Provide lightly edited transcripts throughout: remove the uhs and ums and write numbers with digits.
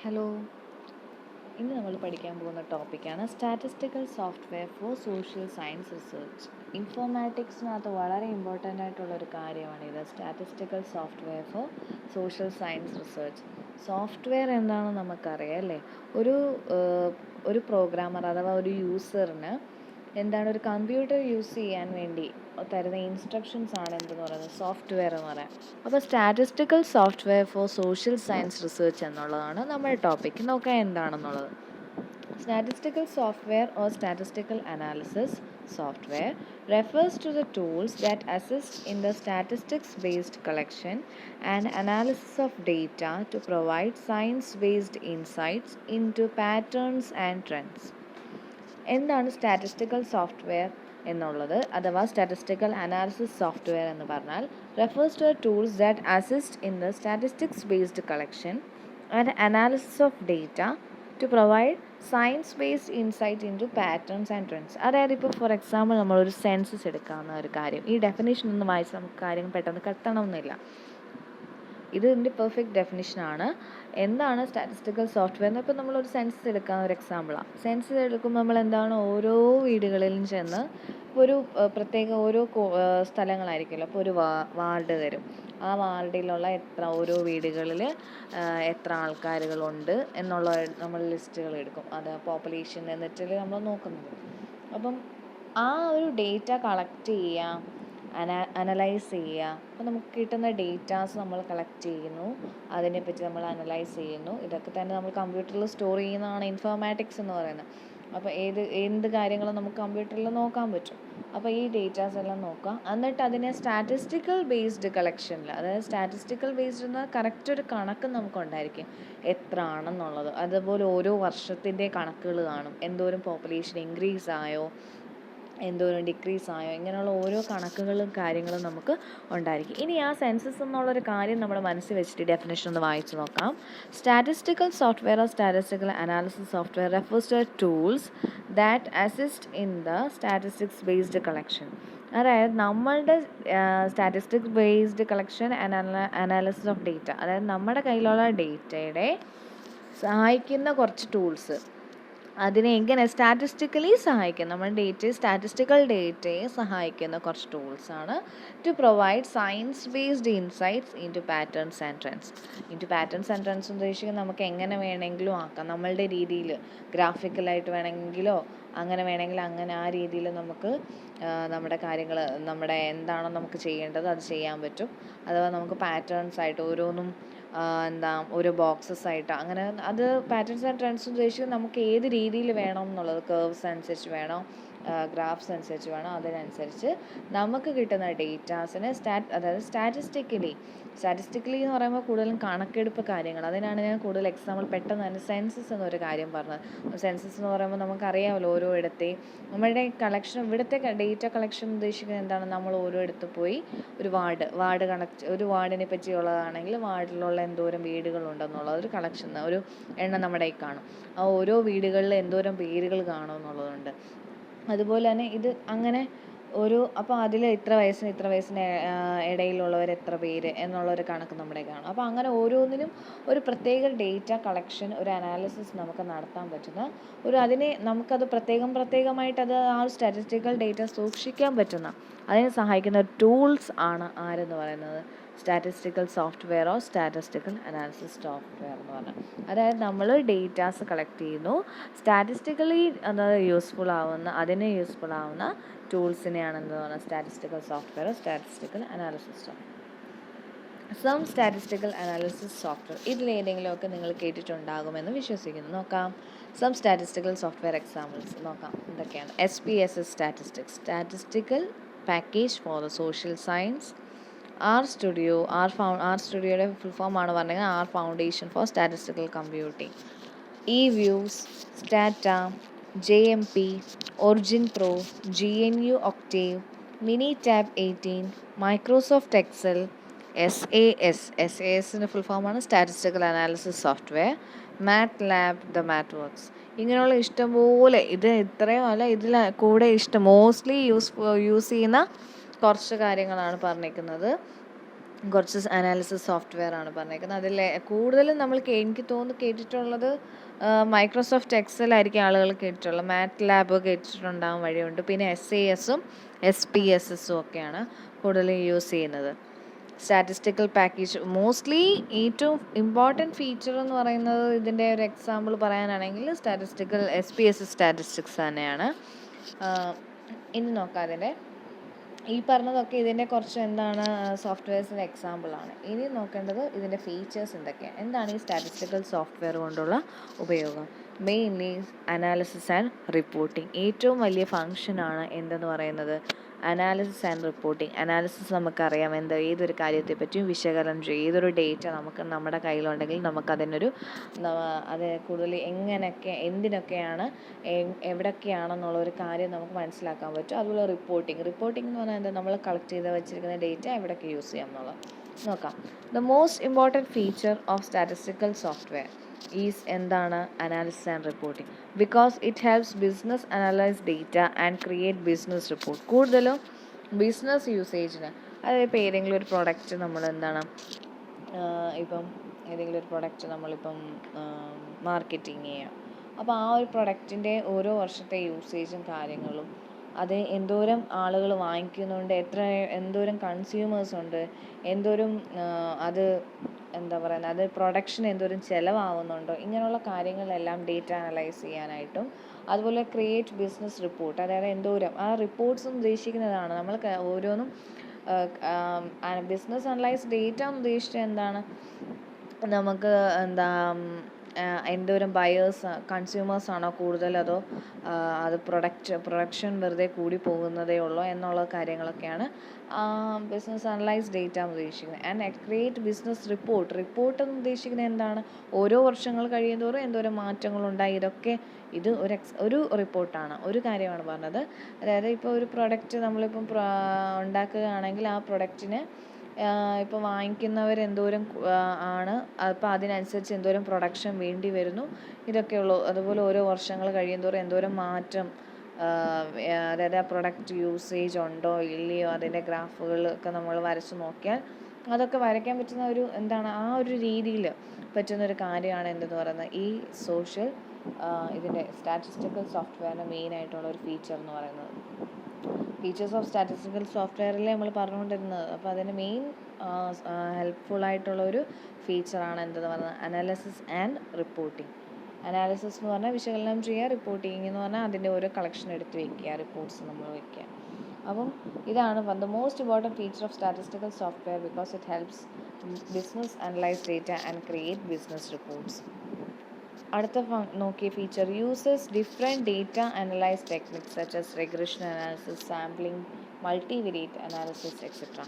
Hello, ഇന്ന് നമ്മൾ പഠിക്കാൻ പോകുന്ന ടോപ്പിക്കാണ് statistical software for social science research. ഇൻഫോർമാറ്റിക്സിനകത്ത് വളരെ ഇമ്പോർട്ടൻ്റ് ആയിട്ടുള്ളൊരു കാര്യമാണിത്. Statistical software for social science research. Software എന്താണെന്ന് നമുക്കറിയാം അല്ലേ? ഒരു പ്രോഗ്രാമർ അഥവാ ഒരു യൂസറിന് ഒരു കമ്പ്യൂട്ടർ യൂസ് ചെയ്യാൻ വേണ്ടി തരുന്ന ഇൻസ്ട്രക്ഷൻസ് ആണ് എന്തെന്ന് പറയുന്നത് സോഫ്റ്റ്വെയർ എന്ന് പറയാം. അപ്പോൾ statistical software for social science research എന്നുള്ളതാണ് നമ്മുടെ ടോപ്പിക്ക്. നോക്കാം എന്താണെന്നുള്ളത്. Statistical software or statistical analysis software refers to the tools that assist in the statistics-based collection and analysis of data to provide science-based insights into patterns and trends. എന്താണ് statistical software എന്നുള്ളത് അഥവാ statistical analysis software എന്ന് പറഞ്ഞാൽ refers to tools that assist in the statistics based collection and analysis of data to provide science based insight into patterns and trends. അതായത് ഇപ്പോൾ for example നമ്മളൊരു census എടുക്കാവുന്ന ഒരു കാര്യം, ഈ ഡെഫിനേഷൻ ഒന്ന് വായിച്ച് നമുക്ക് കാര്യങ്ങൾ പെട്ടെന്ന് കത്തണമെന്നില്ല. ഇതിൻ്റെ പെർഫെക്റ്റ് ഡെഫിനിഷനാണ്. എന്താണ് സ്റ്റാറ്റിസ്റ്റിക്കൽ സോഫ്റ്റ്വെയർ എന്ന്? ഇപ്പോൾ നമ്മളൊരു സെൻസസ് എടുക്കാൻ ഒരു എക്സാമ്പിളാണ്. സെൻസസ് എടുക്കുമ്പോൾ നമ്മൾ ഓരോ വീടുകളിലും ചെന്ന് ഒരു പ്രത്യേക ഓരോ സ്ഥലങ്ങളായിരിക്കുമല്ലോ. അപ്പോൾ ഒരു വാർഡ് തരും. ആ വാർഡിലുള്ള ഓരോ വീടുകളിൽ എത്ര ആൾക്കാരുകളുണ്ട് എന്നുള്ള നമ്മൾ ലിസ്റ്റുകൾ എടുക്കും. അത് പോപ്പുലേഷൻ എന്നിട്ട് നമ്മൾ നോക്കുന്നത്. അപ്പം ആ ഒരു ഡേറ്റ കളക്ട് ചെയ്യാം, അനലൈസ് ചെയ്യുക. അപ്പോൾ നമുക്ക് കിട്ടുന്ന ഡേറ്റാസ് നമ്മൾ കളക്ട് ചെയ്യുന്നു, അതിനെപ്പറ്റി നമ്മൾ അനലൈസ് ചെയ്യുന്നു. ഇതൊക്കെ തന്നെ നമ്മൾ കമ്പ്യൂട്ടറിൽ സ്റ്റോർ ചെയ്യുന്നതാണ് ഇൻഫോർമാറ്റിക്സ് എന്ന് പറയുന്നത്. അപ്പോൾ എന്ത് കാര്യങ്ങളും നമുക്ക് കമ്പ്യൂട്ടറിൽ നോക്കാൻ പറ്റും. അപ്പോൾ ഈ ഡേറ്റാസ് എല്ലാം നോക്കുക, എന്നിട്ട് അതിനെ സ്റ്റാറ്റിസ്റ്റിക്കൽ ബേസ്ഡ് കളക്ഷനിൽ, അതായത് സ്റ്റാറ്റിസ്റ്റിക്കൽ ബേസ്ഡ് എന്ന കറക്റ്റ് ഒരു കണക്ക് നമുക്കുണ്ടായിരിക്കും എത്ര ആണെന്നുള്ളത്. അതുപോലെ ഓരോ വർഷത്തിൻ്റെ കണക്കുകൾ കാണും. എന്തോരം പോപ്പുലേഷൻ ഇൻക്രീസ് ആയോ, എന്തോരം ഡിക്രീസ് ആയോ, ഇങ്ങനെയുള്ള ഓരോ കണക്കുകളും കാര്യങ്ങളും നമുക്ക് ഉണ്ടായിരിക്കും. ഇനി ആ സെൻസസ് എന്നുള്ളൊരു കാര്യം നമ്മുടെ മനസ്സിൽ വെച്ചിട്ട് ഡെഫിനേഷൻ ഒന്ന് വായിച്ചു നോക്കാം. Statistical software or statistical analysis software refers to tools that assist in the statistics based collection. അതായത് നമ്മളുടെ statistics based collection and analysis of data, അതായത് നമ്മുടെ കയ്യിലുള്ള ഡേറ്റയുടെ സഹായിക്കുന്ന കുറച്ച് ടൂൾസ്, അതിനെ എങ്ങനെ സ്റ്റാറ്റിസ്റ്റിക്കലി സഹായിക്കും, നമ്മുടെ സ്റ്റാറ്റിസ്റ്റിക്കൽ ഡേറ്റയെ സഹായിക്കുന്ന കുറച്ച് ടൂൾസാണ് to provide science based insights into patterns and trends. Patterns and trends ഉദ്ദേശിക്കുന്നത് നമുക്ക് എങ്ങനെ വേണമെങ്കിലും ആക്കാം, നമ്മളുടെ രീതിയിൽ ഗ്രാഫിക്കലായിട്ട് വേണമെങ്കിലോ അങ്ങനെ വേണമെങ്കിൽ അങ്ങനെ ആ രീതിയിൽ നമുക്ക് നമ്മുടെ കാര്യങ്ങൾ, നമ്മുടെ എന്താണോ നമുക്ക് ചെയ്യേണ്ടത് അത് ചെയ്യാൻ പറ്റും. അഥവാ നമുക്ക് പാറ്റേൺസ് ആയിട്ട് ഓരോന്നും ഓരോ ബോക്സസ് ആയിട്ട് അങ്ങനെ, അത് പാറ്റേൺസ് ആൻഡ് ട്രെൻഡ്സ് ഉദ്ദേശിക്കുന്നത് നമുക്ക് ഏത് രീതിയിൽ വേണം എന്നുള്ളത്, കേർവ്സ് അനുസരിച്ച് വേണോ, ഗ്രാഫ്സ് അനുസരിച്ച് വേണോ, അതിനനുസരിച്ച് നമുക്ക് കിട്ടുന്ന ഡേറ്റാസിനെ അതായത് സ്റ്റാറ്റിസ്റ്റിക്കലി എന്ന് പറയുമ്പോൾ കൂടുതലും കണക്കെടുപ്പ് കാര്യങ്ങൾ, അതിനാണ് ഞാൻ കൂടുതൽ എക്സാമ്പിൾ പെട്ടെന്ന് തന്നെ സെൻസസ് എന്നൊരു കാര്യം പറഞ്ഞത്. സെൻസസ് എന്ന് പറയുമ്പോൾ നമുക്കറിയാമല്ലോ ഓരോ ഇടത്തെയും നമ്മളുടെ കളക്ഷൻ, ഇവിടുത്തെ ഡേറ്റ കളക്ഷൻ ഉദ്ദേശിക്കുന്നത് എന്താണ്, നമ്മൾ ഓരോ ഇടത്ത് പോയി ഒരു ഒരു വാർഡിനെ പറ്റിയുള്ളതാണെങ്കിൽ വാർഡിലുള്ള എന്തോരം വീടുകളുണ്ടെന്നുള്ള ഒരു കളക്ഷൻ, ഒരു എണ്ണം നമ്മുടെ കയ്യിൽ കാണും. ആ ഓരോ വീടുകളിൽ എന്തോരം പേരുകൾ കാണുമെന്നുള്ളതുണ്ട്. അതുപോലെ തന്നെ ഇത് അങ്ങനെ അപ്പോൾ അതിൽ ഇത്ര വയസ്സിന് ഇടയിലുള്ളവർ എത്ര പേര് എന്നുള്ളൊരു കണക്ക് നമ്മുടെ കാണും. അപ്പോൾ അങ്ങനെ ഓരോന്നിനും ഒരു പ്രത്യേക ഡേറ്റ കളക്ഷൻ, ഒരു അനാലിസിസ് നമുക്ക് നടത്താൻ പറ്റുന്ന അതിനെ നമുക്കത് പ്രത്യേകമായിട്ട് അത് ആ ഒരു സ്റ്റാറ്റിസ്റ്റിക്കൽ ഡേറ്റ സൂക്ഷിക്കാൻ പറ്റുന്ന, അതിനെ സഹായിക്കുന്ന ടൂൾസ് ആണ് ആരെന്ന് പറയുന്നത് സ്റ്റാറ്റിസ്റ്റിക്കൽ സോഫ്റ്റ്വെയറോ സ്റ്റാറ്റിസ്റ്റിക്കൽ അനാലിസിസ് സോഫ്റ്റ്വെയർ എന്ന് പറഞ്ഞാൽ. അതായത് നമ്മൾ ഡേറ്റാസ് കളക്ട് ചെയ്യുന്നു, സ്റ്റാറ്റിസ്റ്റിക്കലി അതിന് യൂസ്ഫുൾ ആവുന്ന ടൂൾസിനെയാണ് എന്ന് പറയുന്നത് statistical software, statistical analysis software. Some statistical analysis software, ഇതിലേതെങ്കിലുമൊക്കെ നിങ്ങൾ കേട്ടിട്ടുണ്ടാകുമെന്ന് വിശ്വസിക്കുന്നു. നോക്കാം സം സ്റ്റാറ്റിസ്റ്റിക്കൽ സോഫ്റ്റ്വെയർ എക്സാമ്പിൾസ് നോക്കാം. എന്തൊക്കെയാണ്? SPSS statistical package for the social science. R സ്റ്റുഡിയോയുടെ ഫുൾ ഫോം ആണ് പറഞ്ഞത് R foundation for statistical computing. EViews, Stata, JMP, Origin Pro, GNU Octave, Minitab 18, Microsoft Excel, SAS full ഫോമാണ് statistical analysis software, MATLAB, MathWorks. ഇങ്ങനെയുള്ള ഇഷ്ടംപോലെ, ഇത് ഇത്രയും അല്ല, ഇതിൽ കൂടെ മോസ്റ്റ്ലി യൂസ് ചെയ്യുന്ന കുറച്ച് കാര്യങ്ങളാണ് പറഞ്ഞിരിക്കുന്നത്. കുറച്ച് അനാലിസിസ് സോഫ്റ്റ്വെയർ ആണ് പറഞ്ഞേക്കുന്നത്. അതിൽ കൂടുതലും നമ്മൾ എനിക്ക് തോന്നുന്നു കേട്ടിട്ടുള്ളത് മൈക്രോസോഫ്റ്റ് എക്സൽ ആയിരിക്കും ആളുകൾ കേട്ടിട്ടുള്ളത്. മാറ്റ് ലാബ് കേട്ടിട്ടുണ്ടാകാൻ വഴിയുണ്ട്. പിന്നെ SAS-ഉം SPSS-ഉം ഒക്കെയാണ് കൂടുതലും യൂസ് ചെയ്യുന്നത്. സ്റ്റാറ്റിസ്റ്റിക്കൽ പാക്കേജ് മോസ്റ്റ്ലി ഏറ്റവും ഇമ്പോർട്ടൻറ്റ് ഫീച്ചർ എന്ന് പറയുന്നത്, ഇതിൻ്റെ ഒരു എക്സാമ്പിൾ പറയാനാണെങ്കിൽ SPSS സ്റ്റാറ്റിസ്റ്റിക്സ് തന്നെയാണ്. ഇനി നോക്കാം അതിൻ്റെ ഈ പറഞ്ഞതൊക്കെ ഇതിൻ്റെ കുറച്ച് എന്താണ് സോഫ്റ്റ്വെയർസിൻ്റെ എക്സാമ്പിളാണ്. ഇനി നോക്കേണ്ടത് ഇതിൻ്റെ ഫീച്ചേഴ്സ് എന്തൊക്കെയാണ്. എന്താണ് ഈ സ്റ്റാറ്റിസ്റ്റിക്കൽ സോഫ്റ്റ്വെയർ കൊണ്ടുള്ള ഉപയോഗം? Mainly analysis and reporting. ഏറ്റവും വലിയ ഫങ്ഷനാണ് എന്തെന്ന് പറയുന്നത് അനാലിസിസ് ആൻഡ് റിപ്പോർട്ടിംഗ്. അനാലിസിസ് നമുക്കറിയാം ഏതൊരു കാര്യത്തെപ്പറ്റിയും വിശകലനം ചെയ്യും. ഏതൊരു ഡേറ്റ നമ്മുടെ കയ്യിലുണ്ടെങ്കിൽ നമുക്കതിനൊരു അത് കൂടുതൽ എങ്ങനെയൊക്കെ എന്തിനൊക്കെയാണ് എവിടെയൊക്കെയാണെന്നുള്ള ഒരു കാര്യം നമുക്ക് മനസ്സിലാക്കാൻ പറ്റും. അതുപോലെ റിപ്പോർട്ടിംഗ് എന്ന് പറഞ്ഞാൽ എന്താ, നമ്മൾ കളക്ട് ചെയ്ത് വെച്ചിരിക്കുന്ന ഡേറ്റ എവിടെയൊക്കെ യൂസ് ചെയ്യാം എന്നുള്ളത് നോക്കാം. The most important feature of statistical software is എന്താണ് analysis and reporting. Because it helps business analyse data and create business report. കൂടുതലും ബിസിനസ് യൂസേജിന്, അതായത് ഇപ്പോൾ ഏതെങ്കിലും ഒരു പ്രൊഡക്റ്റ് നമ്മൾ എന്താണ് ഇപ്പം ഏതെങ്കിലും ഒരു പ്രൊഡക്റ്റ് നമ്മളിപ്പം മാർക്കറ്റിങ് ചെയ്യാം. അപ്പോൾ ആ ഒരു പ്രൊഡക്റ്റിൻ്റെ ഓരോ വർഷത്തെ യൂസേജും കാര്യങ്ങളും, അത് എന്തോരം ആളുകൾ വാങ്ങിക്കുന്നുണ്ട്, എന്തോരം കൺസ്യൂമേഴ്സ് ഉണ്ട്, എന്തോരം അത് എന്താ പറയുന്നത്, അത് പ്രൊഡക്ഷൻ എന്തോരം ചിലവാകുന്നുണ്ടോ, ഇങ്ങനെയുള്ള കാര്യങ്ങളെല്ലാം ഡേറ്റ അനലൈസ് ചെയ്യാനായിട്ടും, അതുപോലെ ക്രിയേറ്റ് ബിസിനസ് റിപ്പോർട്ട്, അതായത് എന്തോരം ആ റിപ്പോർട്ട്സും ഉദ്ദേശിക്കുന്നതാണ് നമ്മൾ ഓരോന്നും ബിസിനസ് അനലൈസ് ഡേറ്റ എന്ന് ഉദ്ദേശിച്ചത് എന്താണ്, നമുക്ക് എന്തോരം കൺസ്യൂമേഴ്സ് ആണോ കൂടുതൽ, അതോ അത് പ്രൊഡക്ഷൻ വെറുതെ കൂടി പോകുന്നതേ ഉള്ളൂ എന്നുള്ള കാര്യങ്ങളൊക്കെയാണ് ബിസിനസ് അനലൈസ് ഡേറ്റ എന്ന് ഉദ്ദേശിക്കുന്നത്. ആൻഡ് ക്രിയേറ്റ് ബിസിനസ് റിപ്പോർട്ട് എന്ന് ഉദ്ദേശിക്കുന്നത് എന്താണ്, ഓരോ വർഷങ്ങൾ കഴിയുന്തോറും എന്തോരം മാറ്റങ്ങളുണ്ടായി, ഇതൊക്കെ ഒരു റിപ്പോർട്ടാണ്, ഒരു കാര്യമാണ് പറഞ്ഞത്. അതായത് ഇപ്പോൾ ഒരു പ്രൊഡക്റ്റ് നമ്മളിപ്പം ഉണ്ടാക്കുകയാണെങ്കിൽ ആ പ്രൊഡക്റ്റിന് ഇപ്പോൾ വാങ്ങിക്കുന്നവർ എന്തോരം ആണ്, അപ്പോൾ അതിനനുസരിച്ച് എന്തോരം പ്രൊഡക്ഷൻ വേണ്ടി വരുന്നു, ഇതൊക്കെയുള്ളൂ. അതുപോലെ ഓരോ വർഷങ്ങൾ കഴിയുന്തോറും എന്തോരം മാറ്റം, അതായത് ആ പ്രൊഡക്റ്റ് യൂസേജ് ഉണ്ടോ ഇല്ലയോ, അതിൻ്റെ ഗ്രാഫുകളൊക്കെ നമ്മൾ വരച്ച് നോക്കിയാൽ അതൊക്കെ വരയ്ക്കാൻ പറ്റുന്ന ഒരു ആ ഒരു രീതിയിൽ പറ്റുന്നൊരു കാര്യമാണ് എന്തെന്ന് പറയുന്നത് ഈ ഇതിൻ്റെ സ്റ്റാറ്റിസ്റ്റിക്കൽ സോഫ്റ്റ്വെയറിൻ്റെ മെയിനായിട്ടുള്ള ഒരു ഫീച്ചർ എന്ന് പറയുന്നത്. ഫീച്ചേഴ്സ് ഓഫ് സ്റ്റാറ്റിസ്റ്റിക്കൽ സോഫ്റ്റ്വെയറിൽ നമ്മൾ പറഞ്ഞുകൊണ്ടിരുന്നത്. അപ്പോൾ അതിന് മെയിൻ ഹെൽപ്ഫുള്ളായിട്ടുള്ളൊരു ഫീച്ചറാണ് എന്തെന്ന് പറഞ്ഞാൽ അനാലിസിസ് ആൻഡ് റിപ്പോർട്ടിംഗ്. അനാലിസിസ് എന്ന് പറഞ്ഞാൽ വിശകലനം ചെയ്യുക, റിപ്പോർട്ടിംഗ് എന്ന് പറഞ്ഞാൽ അതിൻ്റെ ഓരോ കളക്ഷൻ എടുത്ത് വയ്ക്കുക, റിപ്പോർട്ട്സ് നമ്മൾ വയ്ക്കുക. അപ്പം ഇതാണ് the most important feature of statistical software because it helps business analyse data and create business reports. അടുത്ത നോക്കിയ feature uses different data analyse techniques such as regression analysis, sampling, multivariate analysis etcetera.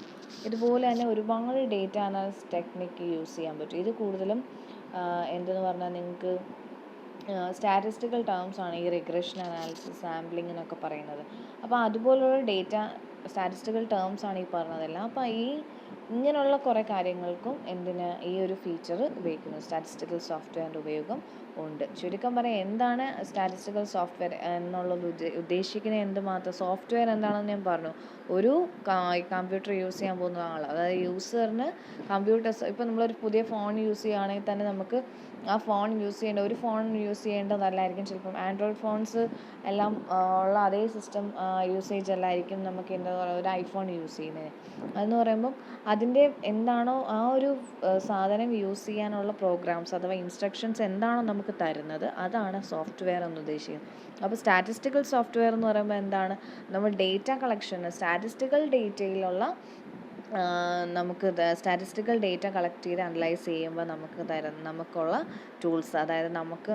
ഇതുപോലെ തന്നെ ഒരുപാട് data analysis technique use ചെയ്യാൻ പറ്റും. ഇത് കൂടുതലും എന്തെന്ന് പറഞ്ഞാൽ നിങ്ങൾക്ക് സ്റ്റാറ്റിസ്റ്റിക്കൽ ടേംസ് ആണ് ഈ റിഗ്രഷൻ അനാലിസിസ്, സാമ്പിളിംഗ് എന്നൊക്കെ പറയുന്നത്. അപ്പോൾ അതുപോലുള്ള സ്റ്റാറ്റിസ്റ്റിക്കൽ ടേംസ് ആണ് ഈ പറഞ്ഞതെല്ലാം. അപ്പോൾ ഇങ്ങനെയുള്ള കുറേ കാര്യങ്ങൾക്കും ഈ ഒരു ഫീച്ചർ ഉപയോഗിക്കുന്നു. സ്റ്റാറ്റിസ്റ്റിക്കൽ സോഫ്റ്റ്വെയറിൻ്റെ ഉപയോഗം ഉണ്ട്. ചുരുക്കം പറയാം, എന്താണ് സ്റ്റാറ്റിസ്റ്റിക്കൽ സോഫ്റ്റ്വെയർ എന്നുള്ളത് ഉദ്ദേശിക്കുന്നത് എന്തുമാത്രം സോഫ്റ്റ്വെയർ എന്താണെന്ന് ഞാൻ പറഞ്ഞു. ഒരു കമ്പ്യൂട്ടർ യൂസ് ചെയ്യാൻ പോകുന്ന ആൾ, അതായത് യൂസറിന് കമ്പ്യൂട്ടേഴ്സ്, ഇപ്പോൾ നമ്മളൊരു പുതിയ ഫോൺ യൂസ് ചെയ്യുകയാണെങ്കിൽ തന്നെ നമുക്ക് ആ ഫോൺ ഒരു ഫോൺ യൂസ് ചെയ്യേണ്ടതല്ലായിരിക്കും ചിലപ്പം ആൻഡ്രോയിഡ് ഫോൺസ് എല്ലാം ഉള്ള അതേ സിസ്റ്റം യൂസേജ് അല്ലായിരിക്കും നമുക്ക് ഒരു ഐഫോൺ യൂസ് ചെയ്യുന്നത്. അതെന്ന് പറയുമ്പം അതിൻ്റെ എന്താണോ ആ ഒരു സാധനം യൂസ് ചെയ്യാനുള്ള പ്രോഗ്രാംസ് അഥവാ ഇൻസ്ട്രക്ഷൻസ് എന്താണോ നമുക്ക് തരുന്നത്, അതാണ് സോഫ്റ്റ്വെയർ എന്ന് ഉദ്ദേശിക്കുന്നത്. അപ്പോൾ സ്റ്റാറ്റിസ്റ്റിക്കൽ സോഫ്റ്റ്വെയർ എന്ന് പറയുമ്പോൾ എന്താണ്, നമ്മൾ ഡേറ്റ കളക്ഷന് സ്റ്റാറ്റിസ്റ്റിക്കൽ ഡേറ്റയിലുള്ള നമുക്ക് സ്റ്റാറ്റിസ്റ്റിക്കൽ ഡേറ്റ കളക്ട് ചെയ്ത് അനലൈസ് ചെയ്യുമ്പോൾ നമുക്കുള്ള ടൂൾസ്, അതായത് നമുക്ക്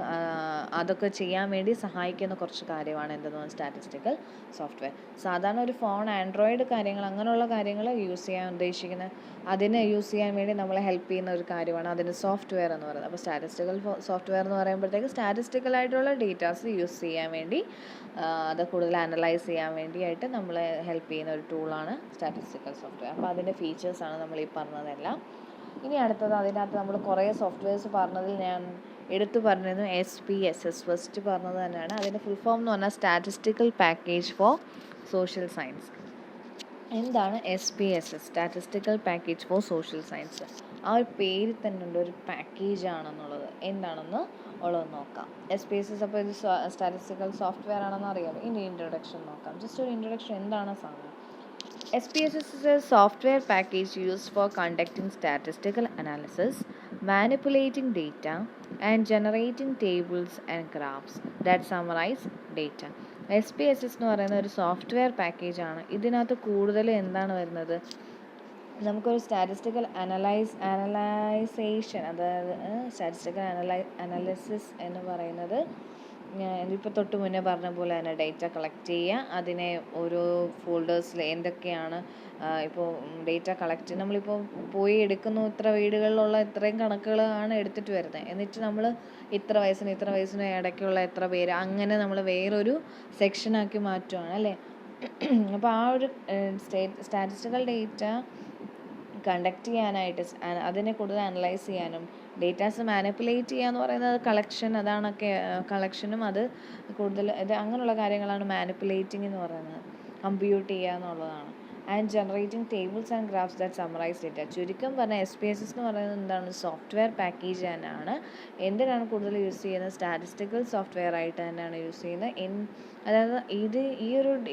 അതൊക്കെ ചെയ്യാൻ വേണ്ടി സഹായിക്കുന്ന കുറച്ച് കാര്യമാണ് എന്തെന്ന് പറഞ്ഞാൽ സ്റ്റാറ്റിസ്റ്റിക്കൽ സോഫ്റ്റ്വെയർ. സാധാരണ ഒരു ഫോൺ ആൻഡ്രോയിഡ് കാര്യങ്ങൾ അങ്ങനെയുള്ള കാര്യങ്ങൾ യൂസ് ചെയ്യാൻ ഉദ്ദേശിക്കുന്ന, അതിനെ യൂസ് ചെയ്യാൻ വേണ്ടി നമ്മളെ ഹെൽപ്പ് ചെയ്യുന്ന ഒരു കാര്യമാണ് അതിന് സോഫ്റ്റ്വെയർ എന്ന് പറയുന്നത്. അപ്പോൾ സ്റ്റാറ്റിസ്റ്റിക്കൽ സോഫ്റ്റ്വെയർ എന്ന് പറയുമ്പോഴത്തേക്ക് സ്റ്റാറ്റിസ്റ്റിക്കലായിട്ടുള്ള ഡേറ്റാസ് യൂസ് ചെയ്യാൻ വേണ്ടി, അത് കൂടുതൽ അനലൈസ് ചെയ്യാൻ വേണ്ടിയായിട്ട് നമ്മളെ ഹെൽപ്പ് ചെയ്യുന്ന ഒരു ടൂളാണ് സ്റ്റാറ്റിസ്റ്റിക്കൽ സോഫ്റ്റ്വെയർ. അപ്പോൾ അതിൻ്റെ ഫീച്ചേഴ്സാണ് നമ്മൾ ഈ പറഞ്ഞതെല്ലാം. ഇനി അടുത്തത്, അതിനകത്ത് നമ്മൾ കുറേ സോഫ്റ്റ്വെയർസ് പറഞ്ഞതിൽ ഞാൻ എടുത്തു പറഞ്ഞിരുന്നു SPSS, ഫസ്റ്റ് പറഞ്ഞത് തന്നെയാണ്. അതിൻ്റെ ഫുൾ ഫോം എന്ന് പറഞ്ഞാൽ statistical package four social science. എന്താണ് SPSS, statistical package four social science? ആ ഒരു പേരിൽ തന്നെ ഉണ്ട് ഒരു പാക്കേജ് ആണെന്നുള്ളത്. എന്താണെന്ന് ഉള്ളത് നോക്കാം. SPSS അപ്പോൾ ഇത് സ്റ്റാറ്റിസ്റ്റിക്കൽ സോഫ്റ്റ്വെയർ ആണെന്ന് അറിയാമല്ലോ. ഇനി ഇൻട്രൊഡക്ഷൻ നോക്കാം. ജസ്റ്റ് ഒരു ഇൻട്രൊഡക്ഷൻ, എന്താണ് സാധനം. SPSS is a software package used for conducting statistical analysis, manipulating data, and generating tables and graphs that summarize data. SPSS എന്ന് പറയുന്ന ഒരു സോഫ്റ്റ്വെയർ പാക്കേജാണ്. ഇതിനകത്ത് കൂടുതൽ എന്താണ് വരുന്നത്, നമുക്കൊരു സ്റ്റാറ്റിസ്റ്റിക്കൽ അനലൈസേഷൻ, അതായത് സ്റ്റാറ്റിസ്റ്റിക്കൽ അനാലിസിസ് എന്ന് പറയുന്നത് ഇപ്പോൾ തൊട്ട് മുന്നേ പറഞ്ഞ പോലെ തന്നെ ഡേറ്റ കളക്ട് ചെയ്യുക, അതിനെ ഓരോ ഫോൾഡേഴ്സിൽ എന്തൊക്കെയാണ് ഇപ്പോൾ ഡേറ്റ കളക്ട്, നമ്മളിപ്പോൾ പോയി എടുക്കുന്നു, ഇത്ര വീടുകളിലുള്ള ഇത്രയും കണക്കുകളാണ് എടുത്തിട്ട് വരുന്നത്, എന്നിട്ട് നമ്മൾ ഇത്ര വയസ്സിന് ഇടയ്ക്കുള്ള എത്ര പേര്, അങ്ങനെ നമ്മൾ വേറൊരു സെക്ഷനാക്കി മാറ്റുകയാണ് അല്ലേ. അപ്പോൾ ആ ഒരു സ്റ്റാറ്റിസ്റ്റിക്കൽ ഡേറ്റ കണ്ടക്ട് ചെയ്യാനായിട്ട്, അതിനെ കൂടുതൽ അനലൈസ് ചെയ്യാനും ഡേറ്റാസ് മാനിപ്പുലേറ്റ് ചെയ്യുക എന്ന് പറയുന്നത് കളക്ഷൻ, അതാണൊക്കെ കളക്ഷനും അത് കൂടുതൽ ഇത് അങ്ങനെയുള്ള കാര്യങ്ങളാണ് മാനിപ്പുലേറ്റിംഗ് എന്ന് പറയുന്നത്, കമ്പ്യൂട്ട് ചെയ്യുക എന്നുള്ളതാണ്. And generating tables and graphs that summarise data. ചുരുക്കം പറഞ്ഞാൽ SPSS എന്ന് പറയുന്നത് എന്താണ്, സോഫ്റ്റ്വെയർ പാക്കേജ് തന്നെയാണ്. എന്തിനാണ് കൂടുതൽ യൂസ് ചെയ്യുന്നത്, സ്റ്റാറ്റിസ്റ്റിക്കൽ സോഫ്റ്റ്വെയർ ആയിട്ട് തന്നെയാണ് യൂസ് ചെയ്യുന്നത്. അതായത്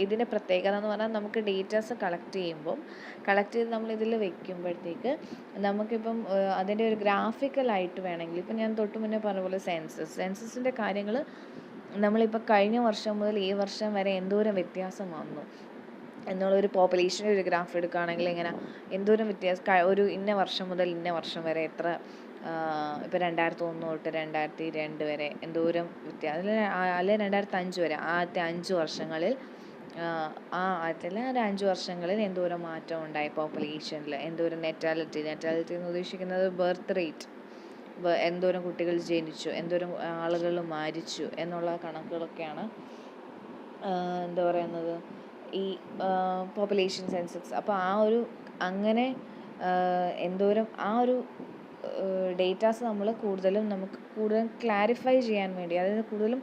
ഇതിൻ്റെ പ്രത്യേകത എന്ന് പറഞ്ഞാൽ, നമുക്ക് ഡേറ്റാസ് കളക്ട് ചെയ്ത് നമ്മൾ ഇതിൽ വെക്കുമ്പോഴത്തേക്ക് നമുക്കിപ്പം അതിൻ്റെ ഒരു ഗ്രാഫിക്കലായിട്ട് വേണമെങ്കിൽ, ഇപ്പം ഞാൻ തൊട്ട് മുന്നേ പറഞ്ഞ പോലെ സെൻസസിൻ്റെ കാര്യങ്ങൾ നമ്മളിപ്പോൾ കഴിഞ്ഞ വർഷം മുതൽ ഈ വർഷം വരെ എന്തോരം വ്യത്യാസം വന്നു എന്നുള്ളൊരു പോപ്പുലേഷൻ്റെ ഒരു ഗ്രാഫ് എടുക്കുകയാണെങ്കിൽ ഇങ്ങനെ എന്തോരം വ്യത്യാസം, ഒരു ഇന്ന വർഷം മുതൽ ഇന്ന വർഷം വരെ എത്ര, ഇപ്പോൾ 2001 തൊട്ട് 2002 വരെ എന്തോരം വ്യത്യാസം, അല്ലെ 2005 വരെ, ആദ്യത്തെ 5 വർഷങ്ങളിൽ ഒരു 5 വർഷങ്ങളിൽ എന്തോരം മാറ്റം ഉണ്ടായി പോപ്പുലേഷനിൽ, എന്തോരം നെറ്റാലിറ്റി എന്ന് ഉദ്ദേശിക്കുന്നത് ബർത്ത് റേറ്റ്, എന്തോരം കുട്ടികൾ ജനിച്ചു, എന്തോരം ആളുകൾ മരിച്ചു എന്നുള്ള കണക്കുകളൊക്കെയാണ് എന്താ പറയുന്നത് ഈ പോപ്പുലേഷൻ സെൻസസ്. അപ്പോൾ അങ്ങനെ എന്തോരം ഡേറ്റാസ് നമുക്ക് കൂടുതലും ക്ലാരിഫൈ ചെയ്യാൻ വേണ്ടി, അതായത് കൂടുതലും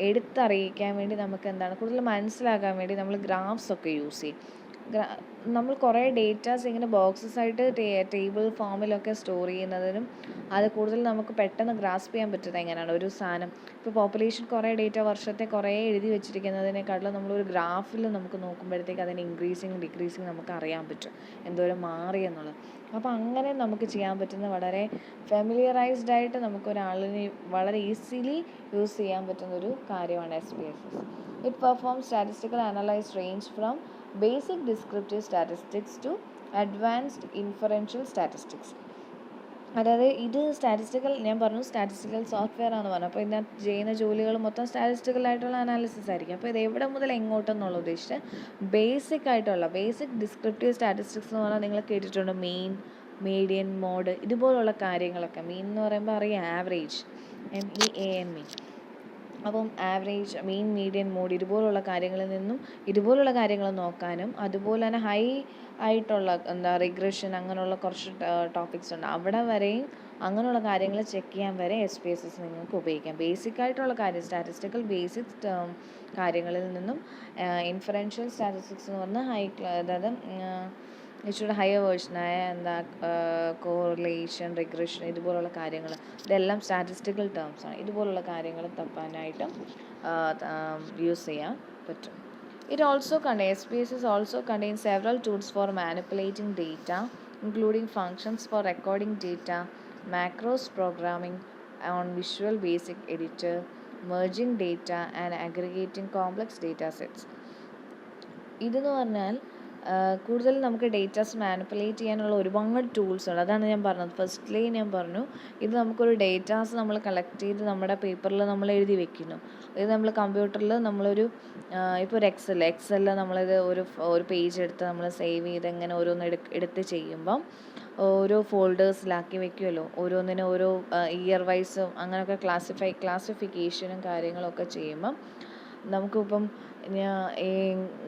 എടുത്തറിയിക്കാൻ വേണ്ടി, നമുക്ക് എന്താണ് കൂടുതൽ മനസ്സിലാക്കാൻ വേണ്ടി നമ്മൾ ഗ്രാഫ്സ് ഒക്കെ യൂസ് ചെയ്യും. നമ്മൾ കുറേ ഡേറ്റാസ് ഇങ്ങനെ ബോക്സസ് ആയിട്ട് ടേബിൾ ഫോമിലൊക്കെ സ്റ്റോർ ചെയ്യുന്നതിനും അത് കൂടുതൽ നമുക്ക് പെട്ടെന്ന് ഗ്രാസ്പ് ചെയ്യാൻ പറ്റുന്നത് എങ്ങനെയാണ്, ഒരു സാധനം ഇപ്പോൾ പോപ്പുലേഷൻ കുറേ ഡേറ്റ വർഷത്തെ കുറേ എഴുതി വെച്ചിരിക്കുന്നതിനേക്കാളും നമ്മളൊരു ഗ്രാഫിൽ നമുക്ക് നോക്കുമ്പോഴത്തേക്ക് അതിന് ഇൻക്രീസിങ് ഡിക്രീസിങ് നമുക്ക് അറിയാൻ പറ്റും, എന്തോരം മാറി എന്നുള്ളത്. അപ്പോൾ അങ്ങനെ നമുക്ക് ചെയ്യാൻ പറ്റുന്ന, വളരെ ഫെമിലിയറൈസ്ഡ് ആയിട്ട് നമുക്കൊരാളിനെ വളരെ ഈസിലി യൂസ് ചെയ്യാൻ പറ്റുന്നൊരു കാര്യമാണ് SPSS. It performs statistical analyse range from basic descriptive statistics to advanced inferential statistics. അതായത് ഇത് ഞാൻ പറഞ്ഞു സ്റ്റാറ്റിസ്റ്റിക്കൽ സോഫ്റ്റ്വെയർ ആണെന്ന് പറഞ്ഞു. അപ്പോൾ ഇതിനകത്ത് ചെയ്യുന്ന ജോലികൾ മൊത്തം സ്റ്റാറ്റിസ്റ്റിക്കൽ ആയിട്ടുള്ള അനാലിസിസ് ആയിരിക്കും. അപ്പോൾ ഇത് എവിടെ മുതൽ എങ്ങോട്ടെന്നുള്ള ഉദ്ദേശിച്ച് ബേസിക് ഡിസ്ക്രിപ്റ്റീവ് സ്റ്റാറ്റിസ്റ്റിക്സ് എന്ന് പറഞ്ഞാൽ നിങ്ങൾ കേട്ടിട്ടുണ്ട്, മീൻ, മീഡിയൻ, മോഡ്, ഇതുപോലുള്ള കാര്യങ്ങളൊക്കെ. മീൻ എന്ന് പറയുമ്പോൾ അറിയാം, ആവറേജ്, MEAN. അപ്പം ആവറേജ്, മീൻ, മീഡിയൻ, മോഡ്, ഇതുപോലുള്ള കാര്യങ്ങൾ നോക്കാനും, അതുപോലെ തന്നെ ഹൈ ആയിട്ടുള്ള റിഗ്രഷൻ, അങ്ങനെയുള്ള കുറച്ച് ടോപ്പിക്സ് ഉണ്ട്, അവിടെ വരെയും അങ്ങനെയുള്ള കാര്യങ്ങൾ ചെക്ക് ചെയ്യാൻ വരെ SPSS നിങ്ങൾക്ക് ഉപയോഗിക്കാം. ബേസിക് ആയിട്ടുള്ള കാര്യം, സ്റ്റാറ്റിസ്റ്റിക്കൽ ബേസിക് കാര്യങ്ങളിൽ നിന്നും ഇൻഫറൻഷ്യൽ സ്റ്റാറ്റിസ്റ്റിക്സ് എന്ന് പറഞ്ഞാൽ അതായത് ഇച്ചിരി ഹയർ വേർഷനായ കോറിലേഷൻ, റിഗ്രഷൻ, ഇതുപോലുള്ള കാര്യങ്ങൾ, ഇതെല്ലാം സ്റ്റാറ്റിസ്റ്റിക്കൽ ടേംസാണ്. ഇതുപോലുള്ള കാര്യങ്ങൾ തപ്പാനായിട്ടും യൂസ് ചെയ്യാൻ പറ്റും. SPSS also contains several tools for manipulating data, including functions for recording data, macros programming on Visual Basic Editor, merging data and aggregating complex data sets. ഇതെന്ന് പറഞ്ഞാൽ കൂടുതൽ നമുക്ക് ഡേറ്റാസ് മാനിപ്പുലേറ്റ് ചെയ്യാനുള്ള ഒരുപാട് ടൂൾസ് ഉണ്ട്. അതാണ് ഞാൻ പറഞ്ഞത്. ഫസ്റ്റ്ലി ഞാൻ പറഞ്ഞു, ഇത് നമുക്കൊരു ഡേറ്റാസ് നമ്മൾ കളക്ട് ചെയ്ത് നമ്മുടെ പേപ്പറിൽ നമ്മൾ എഴുതി വെക്കുന്നു. ഇത് നമ്മൾ കമ്പ്യൂട്ടറിൽ നമ്മളൊരു ഇപ്പോൾ ഒരു എക്സലിൽ നമ്മളിത് ഒരു പേജ് എടുത്ത് നമ്മൾ സേവ് ചെയ്ത് ഇങ്ങനെ ഓരോന്ന് എടുത്ത് ചെയ്യുമ്പം ഓരോ ഫോൾഡേഴ്സിലാക്കി വെക്കുമല്ലോ, ഓരോന്നിനും ഓരോ ഇയർ വൈസും അങ്ങനെയൊക്കെ ക്ലാസിഫിക്കേഷനും കാര്യങ്ങളൊക്കെ ചെയ്യുമ്പം നമുക്കിപ്പം ഈ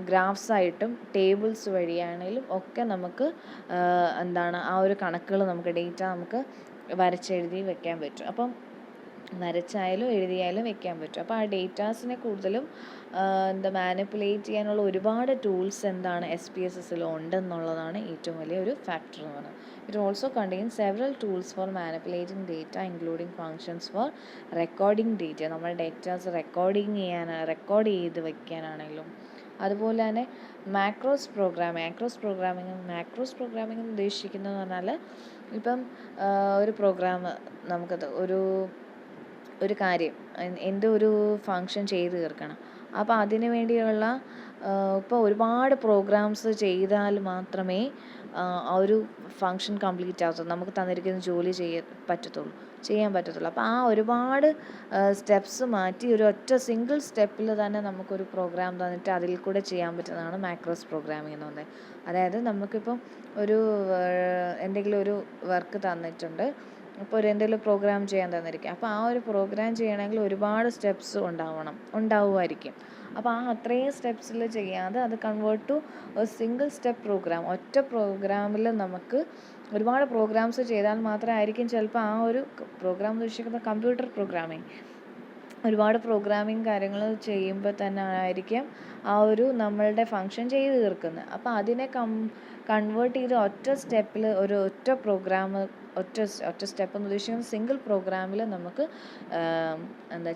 ഗ്രാഫ്സായിട്ടും ടേബിൾസ് വഴിയാണെങ്കിലും ഒക്കെ നമുക്ക് ആ ഒരു കണക്കുകൾ, നമുക്ക് ഡേറ്റ നമുക്ക് വരച്ചെഴുതി വെക്കാൻ പറ്റും. അപ്പം വരച്ചായാലും എഴുതിയാലും വെക്കാൻ പറ്റും. അപ്പോൾ ആ ഡേറ്റാസിനെ കൂടുതലും മാനിപ്പുലേറ്റ് ചെയ്യാനുള്ള ഒരുപാട് ടൂൾസ് എന്താണ് SPSSൽ ഉണ്ടെന്നുള്ളതാണ് ഏറ്റവും വലിയ ഒരു ഫാക്ടർ എന്ന് പറയുന്നത്. It also contain several tools four manipulating data including functions four recording data. നമ്മൾ ഡേറ്റാസ് റെക്കോർഡ് ചെയ്ത് വയ്ക്കാനാണെങ്കിലും, അതുപോലെ തന്നെ മാക്രോസ് പ്രോഗ്രാമിംഗ് എന്ന് ഉദ്ദേശിക്കുന്നതെന്ന് പറഞ്ഞാൽ ഇപ്പം ഒരു പ്രോഗ്രാം നമുക്കത് ഒരു കാര്യം എന്തോ ഒരു ഫങ്ഷൻ ചെയ്ത് തീർക്കണം. അപ്പോൾ അതിന് വേണ്ടിയുള്ള ഇപ്പോൾ ഒരുപാട് പ്രോഗ്രാംസ് ചെയ്താൽ മാത്രമേ ആ ഒരു ഫങ്ഷൻ കംപ്ലീറ്റ് ആകത്തുള്ളൂ, നമുക്ക് തന്നിരിക്കുന്ന ജോലി ചെയ്യാൻ പറ്റത്തുള്ളൂ. അപ്പോൾ ആ ഒരുപാട് സ്റ്റെപ്സ് മാറ്റി ഒരു ഒറ്റ സിംഗിൾ സ്റ്റെപ്പിൽ തന്നെ നമുക്കൊരു പ്രോഗ്രാം തന്നിട്ട് അതിൽ കൂടെ ചെയ്യാൻ പറ്റുന്നതാണ് മാക്രോസ് പ്രോഗ്രാമിംഗ് എന്ന് പറയുന്നത്. അതായത് നമുക്കിപ്പം എന്തെങ്കിലും ഒരു വർക്ക് തന്നിട്ടുണ്ട്, അപ്പോൾ എന്തെങ്കിലും പ്രോഗ്രാം ചെയ്യാൻ തന്നിരിക്കുക. അപ്പോൾ ആ ഒരു പ്രോഗ്രാം ചെയ്യണമെങ്കിൽ ഒരുപാട് സ്റ്റെപ്സ് ഉണ്ടാവുമായിരിക്കും. അപ്പോൾ ആ അത്രയും സ്റ്റെപ്സിൽ ചെയ്യാതെ അത് convert to single step program, ഒറ്റ പ്രോഗ്രാമിൽ നമുക്ക് ഒരുപാട് പ്രോഗ്രാംസ് ചെയ്താൽ മാത്രമായിരിക്കും ചിലപ്പോൾ ആ ഒരു പ്രോഗ്രാം ഉദ്ദേശിക്കുന്ന കമ്പ്യൂട്ടർ പ്രോഗ്രാമിംഗ്, ഒരുപാട് പ്രോഗ്രാമിംഗ് കാര്യങ്ങൾ ചെയ്യുമ്പോൾ തന്നെ ആയിരിക്കും ആ ഒരു നമ്മളുടെ ഫങ്ഷൻ ചെയ്ത് തീർക്കുന്നത്. അപ്പോൾ അതിനെ കൺവേർട്ട് ചെയ്ത് ഒറ്റ സ്റ്റെപ്പിൽ ഒറ്റ സ്റ്റെപ്പ് എന്ന് ഉദ്ദേശിക്കുന്നത് സിംഗിൾ പ്രോഗ്രാമിൽ നമുക്ക്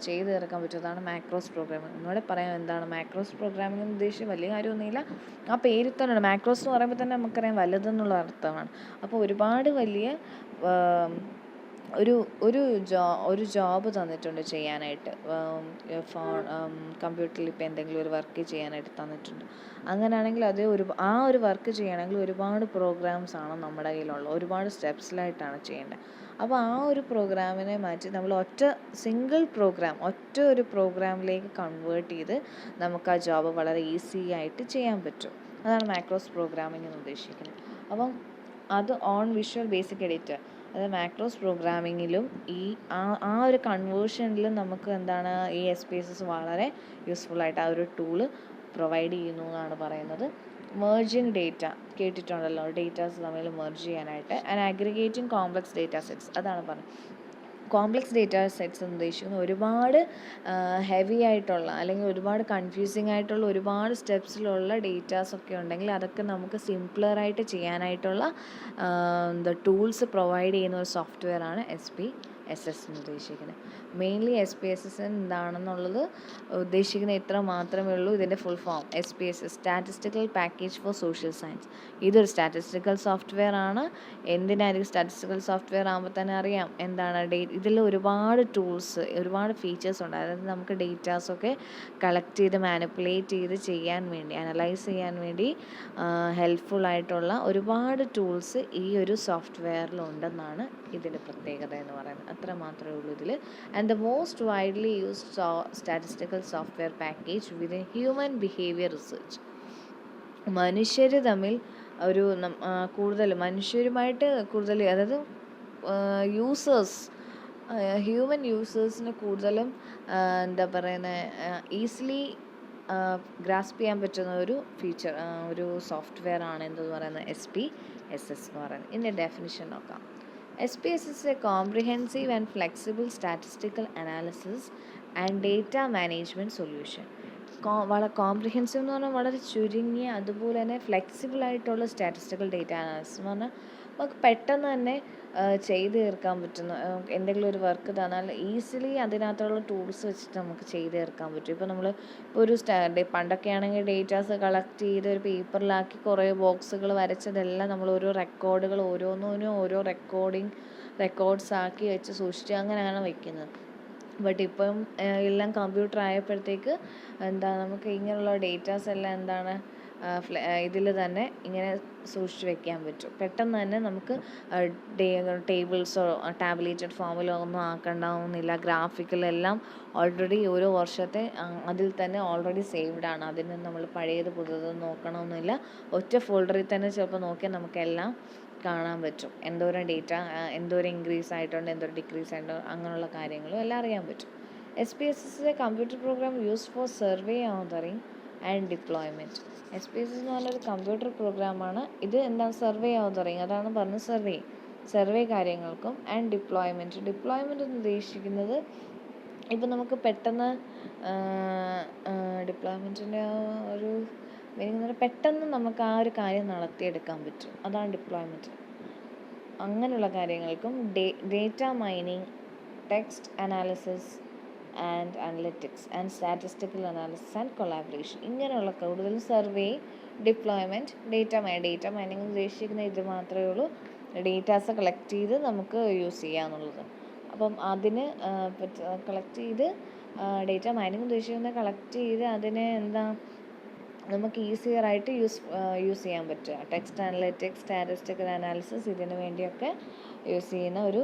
ചെയ്ത് തീർക്കാൻ പറ്റുന്നതാണ് മാക്രോസ് പ്രോഗ്രാമിംഗ്. ഒന്നുകൂടെ പറയാം, എന്താണ് മാക്രോസ് പ്രോഗ്രാമിംഗ് എന്ന് ഉദ്ദേശിച്ച് വലിയ കാര്യമൊന്നുമില്ല, ആ പേരിൽ തന്നെയാണ്. മാക്രോസ് എന്ന് പറയുമ്പോൾ തന്നെ നമുക്കറിയാം വലുതെന്നുള്ള അർത്ഥമാണ്. അപ്പോൾ ഒരുപാട് വലിയ ഒരു ജോബ് തന്നിട്ടുണ്ട് ചെയ്യാനായിട്ട്, കമ്പ്യൂട്ടറിൽ ഇപ്പോൾ എന്തെങ്കിലും ഒരു വർക്ക് ചെയ്യാനായിട്ട് തന്നിട്ടുണ്ട്. അങ്ങനെയാണെങ്കിൽ ആ ഒരു വർക്ക് ചെയ്യണമെങ്കിൽ ഒരുപാട് പ്രോഗ്രാംസ് ആണ് നമ്മുടെ കയ്യിലുള്ളത്, ഒരുപാട് സ്റ്റെപ്സിലായിട്ടാണ് ചെയ്യേണ്ടത്. അപ്പോൾ ആ ഒരു പ്രോഗ്രാമിനെ മാറ്റി നമ്മൾ ഒറ്റ ഒരു പ്രോഗ്രാമിലേക്ക് കൺവേർട്ട് ചെയ്ത് നമുക്ക് ആ ജോബ് വളരെ ഈസി ആയിട്ട് ചെയ്യാൻ പറ്റും. അതാണ് മാക്രോസ് പ്രോഗ്രാമിംഗ് എന്ന് ഉദ്ദേശിക്കുന്നത്. അപ്പം അത് ഓൺ വിഷ്വൽ ബേസിക് എഡിറ്റർ, അതായത് മാക്രോസ് പ്രോഗ്രാമിങ്ങിലും ആ ഒരു കൺവേർഷനിലും നമുക്ക് ഈ SPSS വളരെ യൂസ്ഫുൾ ആയിട്ട് ആ ഒരു ടൂള് പ്രൊവൈഡ് ചെയ്യുന്നു എന്നാണ് പറയുന്നത്. മെർജിങ് ഡേറ്റ കേട്ടിട്ടുണ്ടല്ലോ, ഡേറ്റാസ് തമ്മിൽ മെർജ് ചെയ്യാനായിട്ട്. And aggregating complex data sets, അതാണ് പറഞ്ഞത്. കോംപ്ലക്സ് ഡേറ്റ സെറ്റ്സ് എന്ന് ഉദ്ദേശിക്കുന്നത് ഒരുപാട് ഹെവി ആയിട്ടുള്ള അല്ലെങ്കിൽ ഒരുപാട് കൺഫ്യൂസിങ് ആയിട്ടുള്ള ഒരുപാട് സ്റ്റെപ്സിലുള്ള ഡേറ്റാസൊക്കെ ഉണ്ടെങ്കിൽ അതൊക്കെ നമുക്ക് സിംപ്ലറായിട്ട് ചെയ്യാനായിട്ടുള്ള ടൂൾസ് പ്രൊവൈഡ് ചെയ്യുന്ന ഒരു സോഫ്റ്റ്വെയറാണ് SPSS എന്ന് ഉദ്ദേശിക്കുന്നത്. മെയിൻലി SPSS എന്താണെന്നുള്ളത് ഉദ്ദേശിക്കുന്നത് ഇത്ര മാത്രമേ ഉള്ളൂ. ഇതിൻ്റെ full form SPSS, statistical package four social science. ഇതൊരു സ്റ്റാറ്റിസ്റ്റിക്കൽ സോഫ്റ്റ്വെയർ ആണ്. എന്തിനായിരിക്കും സ്റ്റാറ്റിസ്റ്റിക്കൽ സോഫ്റ്റ്വെയർ ആകുമ്പോൾ തന്നെ അറിയാം ഇതിൽ ഒരുപാട് ടൂൾസ്, ഒരുപാട് ഫീച്ചേഴ്സ് ഉണ്ട്. അതായത് നമുക്ക് ഡേറ്റാസൊക്കെ കളക്ട് ചെയ്ത് മാനിപ്പുലേറ്റ് ചെയ്ത് അനലൈസ് ചെയ്യാൻ വേണ്ടി ഹെൽപ്ഫുൾ ആയിട്ടുള്ള ഒരുപാട് ടൂൾസ് ഈ ഒരു സോഫ്റ്റ്വെയറിലുണ്ടെന്നാണ് ഇതിൻ്റെ പ്രത്യേകത എന്ന് പറയുന്നത്. അത്ര മാത്രമേ ഉള്ളൂ ഇതിൽ. And the most widely used statistical software package within human behaviour research. മനുഷ്യർ തമ്മിൽ മനുഷ്യരുമായിട്ട് കൂടുതൽ, അതായത് ഹ്യൂമൻ യൂസേഴ്സിന് കൂടുതലും ഈസിലി ഗ്രാസ്പ് ചെയ്യാൻ പറ്റുന്ന ഒരു സോഫ്റ്റ്വെയർ ആണ് എന്തെന്ന് പറയുന്നത് SPSS എന്ന് പറയുന്നത്. ഇതിൻ്റെ ഡെഫിനിഷൻ നോക്കാം. SPSS is a comprehensive and flexible statistical analysis and data management solution. വളരെ കോംപ്രിഹെൻസീവ് എന്ന് പറഞ്ഞാൽ വളരെ ചുരുങ്ങിയ, അതുപോലെ തന്നെ ഫ്ലെക്സിബിൾ ആയിട്ടുള്ള സ്റ്റാറ്റിസ്റ്റിക്കൽ ഡേറ്റ അനാലിസിസ് എന്ന് പറഞ്ഞാൽ നമുക്ക് പെട്ടെന്ന് തന്നെ ചെയ്ത് തീർക്കാൻ പറ്റുന്ന, എന്തെങ്കിലും ഒരു വർക്ക് തന്നാൽ ഈസിലി അതിനകത്തുള്ള ടൂൾസ് വെച്ചിട്ട് നമുക്ക് ചെയ്ത് തീർക്കാൻ പറ്റും. ഇപ്പോൾ നമ്മൾ പണ്ടൊക്കെ ആണെങ്കിൽ ഡേറ്റാസ് കളക്ട് ചെയ്ത് ഒരു പേപ്പറിലാക്കി കുറേ ബോക്സുകൾ വരച്ചതെല്ലാം നമ്മൾ ഓരോ റെക്കോർഡുകൾ ഓരോന്നിനും ഓരോ റെക്കോർഡ്സ് ആക്കി വെച്ച് സൂക്ഷിച്ച് അങ്ങനെയാണ് വയ്ക്കുന്നത്. ബട്ട് ഇപ്പം എല്ലാം കമ്പ്യൂട്ടർ ആയപ്പോഴത്തേക്ക് നമുക്ക് ഇങ്ങനെയുള്ള ഡേറ്റാസ് എല്ലാം ഇതിൽ തന്നെ ഇങ്ങനെ സൂക്ഷിച്ച് വെക്കാൻ പറ്റും. പെട്ടെന്ന് തന്നെ നമുക്ക് ടേബിൾസോ ടാബുലേറ്റഡ് ഫോമിലോ ഒന്നും ആക്കണ്ടാവുന്നില്ല. ഗ്രാഫിക്കലെല്ലാം ഓൾറെഡി ഓരോ വർഷത്തെ അതിൽ തന്നെ ഓൾറെഡി സേവ്ഡ് ആണ്. അതിന് നമ്മൾ പഴയത് പുതിയത് നോക്കണമെന്നില്ല. ഒറ്റ ഫോൾഡറിൽ തന്നെ ചിലപ്പോൾ നോക്കിയാൽ നമുക്കെല്ലാം കാണാൻ പറ്റും. എന്തോരം ഡേറ്റ എന്തോരം ഇൻക്രീസ് ആയിട്ടുണ്ട്, എന്തോരം ഡിക്രീസ് ആയിട്ടുണ്ട്, അങ്ങനെയുള്ള കാര്യങ്ങളും എല്ലാം അറിയാൻ പറ്റും. SPSS is a computer program used for survey authoring and deployment. SPSS എന്ന് പറഞ്ഞൊരു കമ്പ്യൂട്ടർ പ്രോഗ്രാമാണ്. ഇത് സർവേ ഓതറിങ്, അതാണ് പറഞ്ഞത് സർവേ. സർവേ കാര്യങ്ങൾക്കും. ആൻഡ് ഡിപ്ലോയ്മെൻറ്റ് എന്ന് ഉദ്ദേശിക്കുന്നത് ഇപ്പം നമുക്ക് പെട്ടെന്ന് ഡിപ്ലോയ്മെൻറ്റിൻ്റെ ഒരു മീനിങ് എന്ന് പറഞ്ഞാൽ പെട്ടെന്ന് നമുക്ക് ആ ഒരു കാര്യം നടത്തിയെടുക്കാൻ പറ്റും, അതാണ് ഡിപ്ലോയ്മെൻറ്റ്. അങ്ങനെയുള്ള കാര്യങ്ങൾക്കും. Data mining, text analysis and analytics and statistical analysis and collaboration, ഇങ്ങനെയുള്ള കൂടുതലും സർവേ, ഡിപ്ലോയ്മെൻറ്റ്, ഡേറ്റ മൈനിങ് ഉദ്ദേശിക്കുന്ന ഇത് മാത്രമേ ഉള്ളൂ, ഡേറ്റാസ് കളക്ട് ചെയ്ത് നമുക്ക് യൂസ് ചെയ്യാന്നുള്ളത്. അപ്പം അതിന് കളക്ട് ചെയ്ത് ഡേറ്റ മൈനിങ് ഉദ്ദേശിക്കുന്നത് കളക്ട് ചെയ്ത് അതിനെ നമുക്ക് ഈസിയറായിട്ട് യൂസ് ചെയ്യാൻ പറ്റുക. ടെക്സ്റ്റ് അനലിറ്റിക്സ്, സ്റ്റാറ്റിസ്റ്റിക്കൽ അനാലിസിസ്, ഇതിന് വേണ്ടിയൊക്കെ യൂസ് ചെയ്യുന്ന ഒരു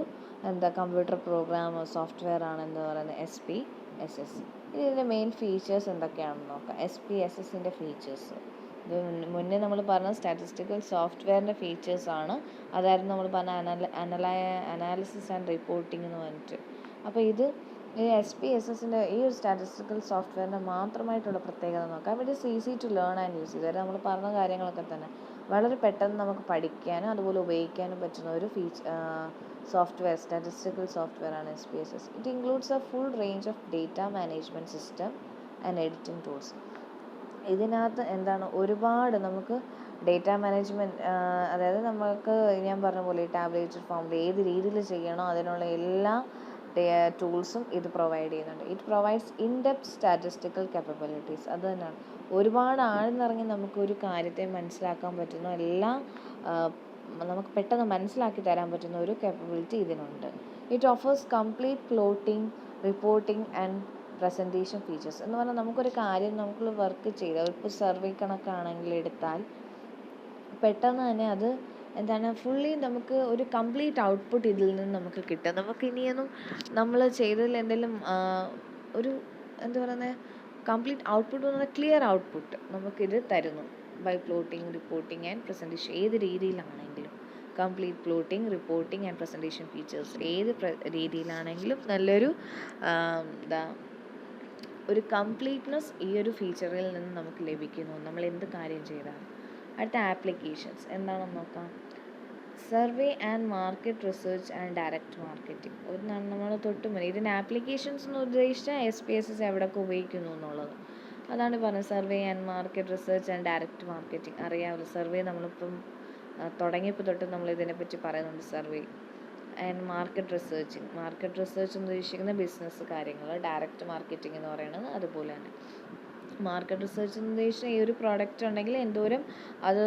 കമ്പ്യൂട്ടർ പ്രോഗ്രാം സോഫ്റ്റ്വെയർ ആണെന്ന് പറയുന്നത് SPSS. ഇതിൻ്റെ മെയിൻ ഫീച്ചേഴ്സ് എന്തൊക്കെയാണെന്ന് നോക്കാം. SPSSൻ്റെ ഫീച്ചേഴ്സ് ഇത് മുന്നേ നമ്മൾ പറഞ്ഞ സ്റ്റാറ്റിസ്റ്റിക്കൽ സോഫ്റ്റ്വെയറിൻ്റെ ഫീച്ചേഴ്സാണ്. അതായിരുന്നു നമ്മൾ പറഞ്ഞ അനാലിസിസ് ആൻഡ് റിപ്പോർട്ടിംഗ് എന്ന് പറഞ്ഞിട്ട്. അപ്പോൾ ഈ SPSSൻ്റെ ഈ ഒരു സ്റ്റാറ്റിസ്റ്റിക്കൽ സോഫ്റ്റ്വെയറിൻ്റെ മാത്രമായിട്ടുള്ള പ്രത്യേകത നോക്കാം. It is easy to learn and use. ഇതുവരെ നമ്മൾ പറഞ്ഞ കാര്യങ്ങളൊക്കെ തന്നെ വളരെ പെട്ടെന്ന് നമുക്ക് പഠിക്കാനും അതുപോലെ ഉപയോഗിക്കാനും പറ്റുന്ന ഒരു സോഫ്റ്റ്വെയർ, സ്റ്റാറ്റിസ്റ്റിക്കൽ സോഫ്റ്റ്വെയർ ആണ് SPSS. It includes A full range of data management system and editing tools. ഇതിനകത്ത് ഒരുപാട് നമുക്ക് ഡേറ്റ മാനേജ്മെൻറ്റ്, അതായത് നമുക്ക് ഞാൻ പറഞ്ഞ പോലെ ടാബുലേറ്റഡ് ഫോമിൽ ഏത് രീതിയിൽ ചെയ്യണോ അതിനുള്ള എല്ലാ ടൂൾസും ഇത് പ്രൊവൈഡ് ചെയ്യുന്നുണ്ട്. It provides in-depth statistical capabilities. അത് തന്നെയാണ്, ഒരുപാട് ആഴ്ന്നിറങ്ങി നമുക്കൊരു കാര്യത്തെ മനസ്സിലാക്കാൻ പറ്റുന്ന എല്ലാം നമുക്ക് പെട്ടെന്ന് മനസ്സിലാക്കി തരാൻ പറ്റുന്ന ഒരു capability ഇതിനുണ്ട്. It offers complete plotting, reporting and presentation features. എന്ന് പറഞ്ഞാൽ നമുക്കൊരു കാര്യം നമുക്ക് വർക്ക് ചെയ്താൽ, ഇപ്പോൾ സർവേ കണക്കാണെങ്കിൽ എടുത്താൽ പെട്ടെന്ന് തന്നെ അത് ഫുള്ളി നമുക്ക് ഒരു കംപ്ലീറ്റ് ഔട്ട്പുട്ട് ഇതിൽ നിന്ന് നമുക്ക് കിട്ടും. നമുക്ക് ഇനിയൊന്നും നമ്മൾ ചെയ്തതിൽ എന്തെങ്കിലും ഒരു കംപ്ലീറ്റ് ഔട്ട്പുട്ട് എന്ന് പറഞ്ഞാൽ ക്ലിയർ ഔട്ട്പുട്ട് നമുക്കിത് തരുന്നു by plotting, reporting and presentation. ഏത് രീതിയിലാണെങ്കിലും complete plotting, reporting and presentation features ഏത് രീതിയിലാണെങ്കിലും നല്ലൊരു ഒരു കംപ്ലീറ്റ്നെസ് ഈ ഒരു ഫീച്ചറിൽ നിന്ന് നമുക്ക് ലഭിക്കുന്നു, നമ്മൾ എന്ത് കാര്യം ചെയ്താലും. അടുത്ത ആപ്ലിക്കേഷൻസ് എന്താണെന്ന് നോക്കാം. Survey and market research and direct marketing. നമ്മൾ ഇതിൻ്റെ ആപ്ലിക്കേഷൻസ് എന്ന് ഉദ്ദേശിച്ചാൽ SPSS എവിടെയൊക്കെ ഉപയോഗിക്കുന്നു എന്നുള്ളത് അതാണ് പറഞ്ഞത്. Survey and market research and direct marketing അറിയാമല്ലോ. സർവേ നമ്മളിപ്പം തുടങ്ങിയപ്പോൾ തൊട്ട് നമ്മൾ ഇതിനെപ്പറ്റി പറയുന്നുണ്ട്. സർവേ ആൻഡ് മാർക്കറ്റ് റിസർച്ച് എന്ന് ഉദ്ദേശിക്കുന്ന ബിസിനസ് കാര്യങ്ങൾ, ഡയറക്റ്റ് മാർക്കറ്റിംഗ് എന്ന് പറയുന്നത് അതുപോലെ തന്നെ. മാർക്കറ്റ് റിസർച്ച് എന്ന് ഉദ്ദേശിച്ചാൽ ഈ ഒരു പ്രോഡക്റ്റ് ഉണ്ടെങ്കിൽ എന്തോരം അത്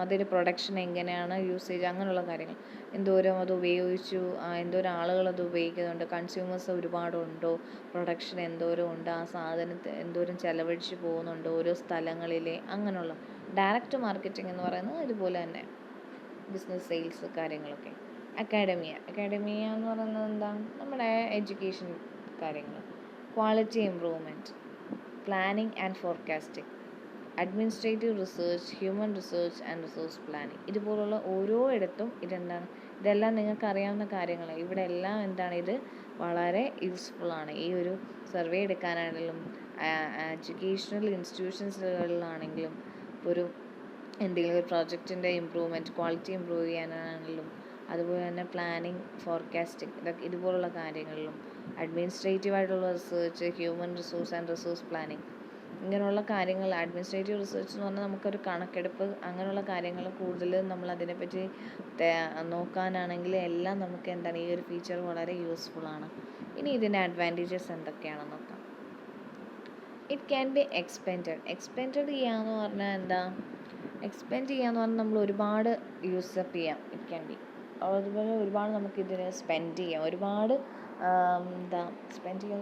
അതിൻ്റെ പ്രൊഡക്ഷൻ എങ്ങനെയാണ്, യൂസേജ്, അങ്ങനെയുള്ള കാര്യങ്ങൾ, എന്തോരം അത് ഉപയോഗിച്ചു, എന്തോരം ആളുകൾ അത് ഉപയോഗിക്കുന്നുണ്ട്, കൺസ്യൂമേഴ്സ് ഒരുപാടുണ്ടോ, പ്രൊഡക്ഷൻ എന്തോരം ഉണ്ട്, ആ സാധനത്തെ എന്തോരം ചിലവഴിച്ച് പോകുന്നുണ്ടോ ഓരോ സ്ഥലങ്ങളിലെ, അങ്ങനെയുള്ള. ഡയറക്റ്റ് മാർക്കറ്റിംഗ് എന്ന് പറയുന്നത് ഇതുപോലെ തന്നെ ബിസിനസ്, സെയിൽസ് കാര്യങ്ങളൊക്കെ. അക്കാഡമിയ എന്ന് പറയുന്നത് നമ്മുടെ എഡ്യൂക്കേഷൻ കാര്യങ്ങൾ. Quality improvement, planning and forecasting, administrative research, human research and resource planning. ഇതുപോലുള്ള ഓരോ ഇടത്തും ഇതെല്ലാം നിങ്ങൾക്ക് അറിയാവുന്ന കാര്യങ്ങളാണ്. ഇവിടെ എല്ലാം ഇത് വളരെ യൂസ്ഫുള്ളാണ്. ഈ ഒരു സർവേ എടുക്കാനാണെങ്കിലും എഡ്യൂക്കേഷണൽ ഇൻസ്റ്റിറ്റ്യൂഷൻസുകളിലാണെങ്കിലും ഒരു എന്തെങ്കിലും ഒരു പ്രോജക്റ്റിൻ്റെ ഇമ്പ്രൂവ്മെൻറ്റ്, ക്വാളിറ്റി ഇമ്പ്രൂവ് ചെയ്യാനാണെങ്കിലും അതുപോലെ തന്നെ പ്ലാനിങ്, ഫോർകാസ്റ്റിംഗ്, ഇതുപോലുള്ള കാര്യങ്ങളിലും, അഡ്മിനിസ്ട്രേറ്റീവായിട്ടുള്ള research, human resource and resource planning, ഇങ്ങനെയുള്ള കാര്യങ്ങൾ. അഡ്മിനിസ്ട്രേറ്റീവ് റിസർച്ച് എന്ന് പറഞ്ഞാൽ നമുക്കൊരു കണക്കെടുപ്പ്, അങ്ങനെയുള്ള കാര്യങ്ങൾ കൂടുതൽ നമ്മൾ അതിനെപ്പറ്റി നോക്കാനാണെങ്കിൽ എല്ലാം നമുക്ക് ഈ ഒരു ഫീച്ചർ വളരെ യൂസ്ഫുള്ളാണ്. ഇനി ഇതിൻ്റെ അഡ്വാൻറ്റേജസ് എന്തൊക്കെയാണെന്ന് നോക്കാം. ഇറ്റ് ക്യാൻ ബി എക്സ്പെൻഡ് ചെയ്യാന്ന് പറഞ്ഞാൽ എക്സ്പെൻഡ് ചെയ്യാന്ന് പറഞ്ഞാൽ നമ്മൾ ഒരുപാട് യൂസപ്പ് ചെയ്യാം. ഇറ്റ് ക്യാൻ ബി അതുപോലെ ഒരുപാട് നമുക്കിതിന് സ്പെൻഡ് ചെയ്യാം, ഒരുപാട് സ്പെൻഡ് ചെയ്യാൻ.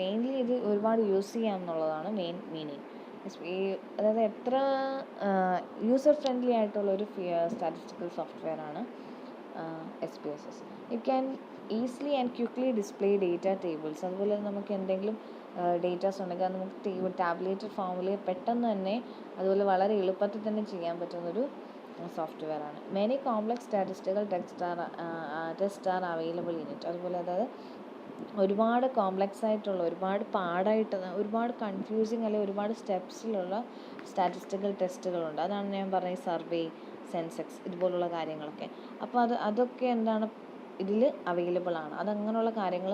മെയിൻലി ഇത് ഒരുപാട് യൂസ് ചെയ്യാം എന്നുള്ളതാണ് മെയിൻ മീനിങ്. അതായത് എത്ര യൂസർ ഫ്രണ്ട്ലി ആയിട്ടുള്ളൊരു സ്റ്റാറ്റിസ്റ്റിക്കൽ സോഫ്റ്റ്വെയർ ആണ് SPSS. It can easily and quickly display data tables. അതുപോലെ നമുക്ക് എന്തെങ്കിലും ഡേറ്റാസ് ഉണ്ടെങ്കിൽ അത് നമുക്ക് ടാബുലേറ്റഡ് ഫോമിൽ പെട്ടെന്ന് തന്നെ അതുപോലെ വളരെ എളുപ്പത്തിൽ തന്നെ ചെയ്യാൻ പറ്റുന്നൊരു സോഫ്റ്റ്വെയർ ആണ്. Many complex statistical test are available in it. അതുപോലെ അതായത് ഒരുപാട് കോംപ്ലക്സ് ആയിട്ടുള്ള, ഒരുപാട് ഒരുപാട് കൺഫ്യൂസിങ് അല്ലെങ്കിൽ ഒരുപാട് സ്റ്റെപ്സിലുള്ള സ്റ്റാറ്റിസ്റ്റിക്കൽ ടെസ്റ്റുകളുണ്ട്. അതാണ് ഞാൻ പറഞ്ഞത് സർവേ, സെൻസെക്സ് ഇതുപോലുള്ള കാര്യങ്ങളൊക്കെ. അപ്പോൾ അതൊക്കെ എന്താണ് ഇതിൽ അവൈലബിൾ ആണ്. അതങ്ങനെയുള്ള കാര്യങ്ങൾ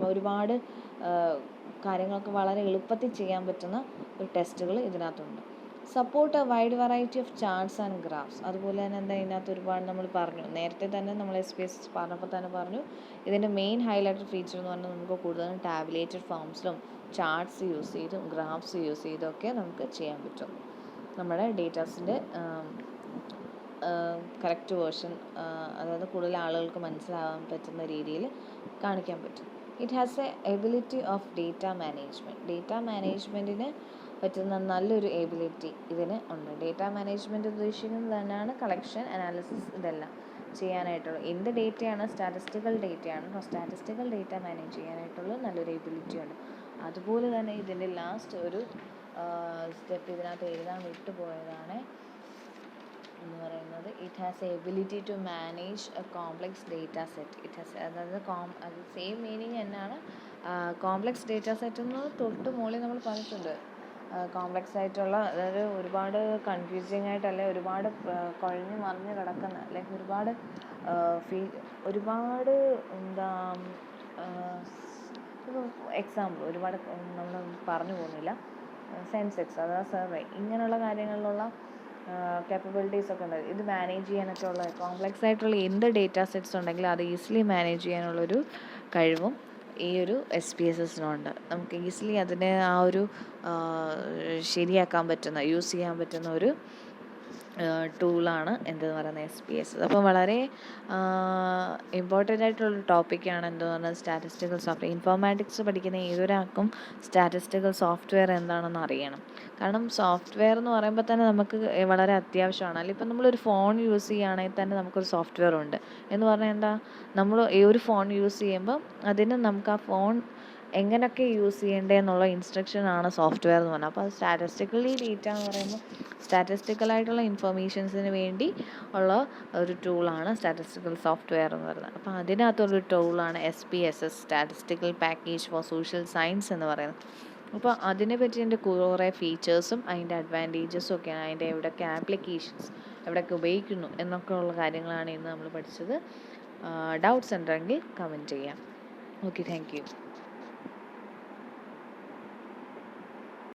ഒരുപാട് കാര്യങ്ങളൊക്കെ വളരെ എളുപ്പത്തിൽ ചെയ്യാൻ പറ്റുന്ന ഒരു ടെസ്റ്റുകൾ ഇതിനകത്തുണ്ട്. Support a wide variety of charts and graphs. അതുപോലെ തന്നെ എന്താ ഇതിനകത്ത് ഒരുപാട് നമ്മൾ പറഞ്ഞു, നേരത്തെ തന്നെ നമ്മൾ SPS പറഞ്ഞപ്പോൾ തന്നെ പറഞ്ഞു, ഇതിൻ്റെ മെയിൻ ഹൈലൈറ്റഡ് ഫീച്ചർ എന്ന് പറഞ്ഞാൽ നമുക്ക് കൂടുതലും ടാബുലേറ്റഡ് ഫോംസിലും ചാർട്ട്സ് യൂസ് ചെയ്തും ഗ്രാഫ്സ് യൂസ് ചെയ്തൊക്കെ നമുക്ക് ചെയ്യാൻ പറ്റും. നമ്മുടെ ഡേറ്റാസിൻ്റെ കറക്റ്റ് വേർഷൻ, അതായത് കൂടുതൽ ആളുകൾക്ക് മനസ്സിലാവാൻ പറ്റുന്ന രീതിയിൽ കാണിക്കാൻ പറ്റും. It has a ability of data management. Data മാനേജ്മെൻറ്റിന് പറ്റുന്ന നല്ലൊരു എബിലിറ്റി ഇതിന് ഉണ്ട്. ഡേറ്റ മാനേജ്മെൻറ്റ് ഉദ്ദേശിക്കുന്നത് തന്നെയാണ് കളക്ഷൻ, അനാലിസിസ് ഇതെല്ലാം ചെയ്യാനായിട്ടുള്ള. എന്ത് ഡേറ്റയാണ്? സ്റ്റാറ്റിസ്റ്റിക്കൽ ഡേറ്റയാണ്. അപ്പോൾ സ്റ്റാറ്റിസ്റ്റിക്കൽ ഡേറ്റ മാനേജ് ചെയ്യാനായിട്ടുള്ള നല്ലൊരു എബിലിറ്റി ഉണ്ട്. അതുപോലെ തന്നെ ഇതിൻ്റെ ലാസ്റ്റ് ഒരു സ്റ്റെപ്പ് ഇതിനകത്ത് എഴുതാൻ വിട്ടുപോയതാണ് എന്ന് പറയുന്നത്, it has a ability to manage a complex data set. It has, അതായത് അത് സെയിം മീനിങ് തന്നെയാണ്. കോംപ്ലെക്സ് ഡേറ്റ സെറ്റ് എന്ന് തൊട്ട് മുകളിൽ നമ്മൾ പറഞ്ഞിട്ടുണ്ട്. കോംപ്ലെക്സ് ആയിട്ടുള്ള, അതായത് ഒരുപാട് കൺഫ്യൂസിങ് ആയിട്ടല്ലേ, ഒരുപാട് കുഴഞ്ഞ് മറിഞ്ഞ് കിടക്കുന്ന, അല്ലെങ്കിൽ ഒരുപാട് എന്താ എക്സാമ്പിൾ ഒരുപാട് നമ്മൾ പറഞ്ഞു പോകുന്നില്ല. സെൻസെക്സ് അഥവാ സർവേ ഇങ്ങനെയുള്ള കാര്യങ്ങളിലുള്ള കേപ്പബിലിറ്റീസ് ഒക്കെ ഉണ്ട്. ഇത് മാനേജ് ചെയ്യാനൊക്കെ ഉള്ള കോംപ്ലെക്സ് ആയിട്ടുള്ള എന്ത് ഡേറ്റ സെറ്റ്സ് ഉണ്ടെങ്കിലും അത് ഈസിലി മാനേജ് ചെയ്യാനുള്ളൊരു കഴിവും ഈ ഒരു SPSSനുണ്ട്. നമുക്ക് ഈസിലി അതിനെ ആ ഒരു ശരിയാക്കാൻ പറ്റുന്ന, യൂസ് ചെയ്യാൻ പറ്റുന്ന ഒരു ടൂളാണ് എന്തെന്ന് പറയുന്നത് SPSS. അപ്പോൾ വളരെ ഇമ്പോർട്ടൻ്റ് ആയിട്ടുള്ളൊരു ടോപ്പിക്കാണ് എന്തെന്ന് പറഞ്ഞാൽ സ്റ്റാറ്റിസ്റ്റിക്കൽ സോഫ്റ്റ്വെയർ. ഇൻഫോർമാറ്റിക്സ് പഠിക്കുന്ന ഏതൊരാൾക്കും സ്റ്റാറ്റിസ്റ്റിക്കൽ സോഫ്റ്റ്വെയർ എന്താണെന്ന് അറിയണം. കാരണം സോഫ്റ്റ്വെയർ എന്ന് പറയുമ്പോൾ തന്നെ നമുക്ക് വളരെ അത്യാവശ്യമാണ്. അല്ലെങ്കിൽ ഇപ്പം നമ്മളൊരു ഫോൺ യൂസ് ചെയ്യുകയാണെങ്കിൽ തന്നെ നമുക്കൊരു സോഫ്റ്റ്വെയർ ഉണ്ട്. എന്ന് പറഞ്ഞാൽ എന്താ, നമ്മൾ ഈ ഒരു ഫോൺ യൂസ് ചെയ്യുമ്പോൾ അതിന് നമുക്ക് ആ ഫോൺ എങ്ങനെയൊക്കെ യൂസ് ചെയ്യേണ്ടതെന്നുള്ള ഇൻസ്ട്രക്ഷനാണ് സോഫ്റ്റ്വെയർ എന്ന് പറഞ്ഞാൽ. അപ്പോൾ അത് സ്റ്റാറ്റിസ്റ്റിക്കലി ഡേറ്റ എന്ന് പറയുമ്പോൾ സ്റ്റാറ്റിസ്റ്റിക്കലായിട്ടുള്ള ഇൻഫർമേഷൻസിന് വേണ്ടി ഉള്ള ഒരു ടൂളാണ് സ്റ്റാറ്റിസ്റ്റിക്കൽ സോഫ്റ്റ്വെയർ എന്ന് പറയുന്നത്. അപ്പോൾ അതിനകത്തൊരു ടൂളാണ് SPSS, statistical package four social science എന്ന് പറയുന്നത്. അപ്പോൾ അതിനെ പറ്റി എൻ്റെ കുറേ ഫീച്ചേഴ്സും അതിൻ്റെ അഡ്വാൻറ്റേജസും ഒക്കെയാണ്, അതിൻ്റെ എവിടെയൊക്കെ ആപ്ലിക്കേഷൻസ് എവിടെയൊക്കെ ഉപയോഗിക്കുന്നു എന്നൊക്കെ ഉള്ള കാര്യങ്ങളാണ് ഇന്ന് നമ്മൾ പഠിച്ചത്. ഡൗട്ട്സ് ഉണ്ടെങ്കിൽ കമൻറ്റ് ചെയ്യാം. Okay, thank you.